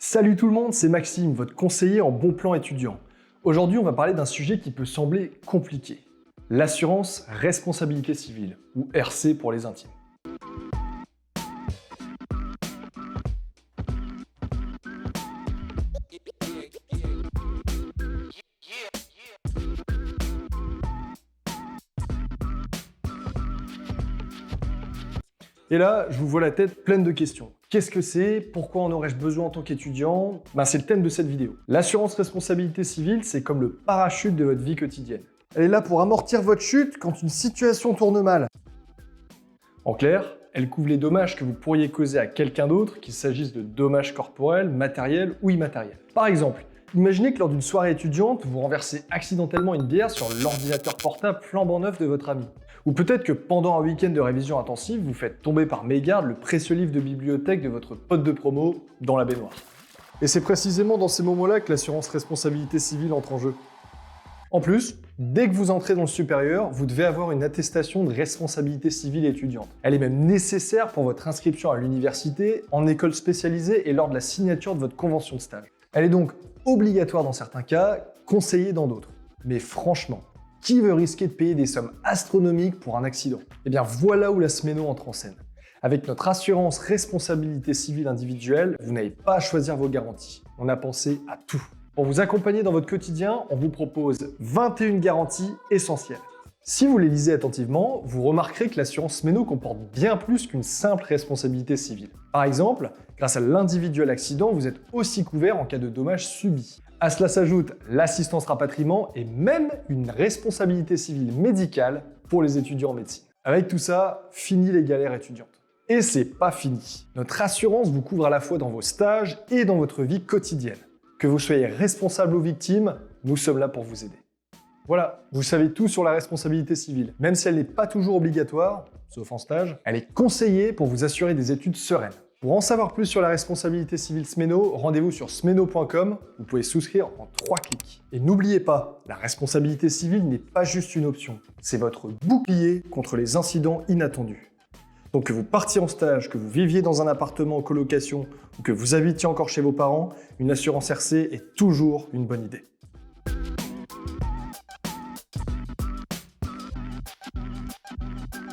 Salut tout le monde, c'est Maxime, votre conseiller en bon plan étudiant. Aujourd'hui, on va parler d'un sujet qui peut sembler compliqué. L'assurance responsabilité civile, ou RC pour les intimes. Et là, je vous vois la tête pleine de questions. Qu'est-ce que c'est? Pourquoi en aurais-je besoin en tant qu'étudiant? C'est le thème de cette vidéo. L'assurance responsabilité civile, c'est comme le parachute de votre vie quotidienne. Elle est là pour amortir votre chute quand une situation tourne mal. En clair, elle couvre les dommages que vous pourriez causer à quelqu'un d'autre, qu'il s'agisse de dommages corporels, matériels ou immatériels. Par exemple, imaginez que lors d'une soirée étudiante, vous renversez accidentellement une bière sur l'ordinateur portable flambant neuf de votre ami. Ou peut-être que pendant un week-end de révision intensive, vous faites tomber par mégarde le précieux livre de bibliothèque de votre pote de promo dans la baignoire. Et c'est précisément dans ces moments-là que l'assurance responsabilité civile entre en jeu. En plus, dès que vous entrez dans le supérieur, vous devez avoir une attestation de responsabilité civile étudiante. Elle est même nécessaire pour votre inscription à l'université, en école spécialisée et lors de la signature de votre convention de stage. Elle est donc obligatoire dans certains cas, conseillée dans d'autres. Mais franchement, qui veut risquer de payer des sommes astronomiques pour un accident? Eh bien voilà où la Smeno entre en scène. Avec notre assurance responsabilité civile individuelle, vous n'avez pas à choisir vos garanties. On a pensé à tout. Pour vous accompagner dans votre quotidien, on vous propose 21 garanties essentielles. Si vous les lisez attentivement, vous remarquerez que l'assurance Smeno comporte bien plus qu'une simple responsabilité civile. Par exemple, grâce à l'individuel accident, vous êtes aussi couvert en cas de dommages subis. À cela s'ajoute l'assistance rapatriement et même une responsabilité civile médicale pour les étudiants en médecine. Avec tout ça, fini les galères étudiantes. Et c'est pas fini. Notre assurance vous couvre à la fois dans vos stages et dans votre vie quotidienne. Que vous soyez responsable ou victime, nous sommes là pour vous aider. Voilà, vous savez tout sur la responsabilité civile. Même si elle n'est pas toujours obligatoire, sauf en stage, elle est conseillée pour vous assurer des études sereines. Pour en savoir plus sur la responsabilité civile Smeno, rendez-vous sur smeno.com, vous pouvez souscrire en 3 clics. Et n'oubliez pas, la responsabilité civile n'est pas juste une option, c'est votre bouclier contre les incidents inattendus. Donc que vous partiez en stage, que vous viviez dans un appartement en colocation ou que vous habitiez encore chez vos parents, une assurance RC est toujours une bonne idée.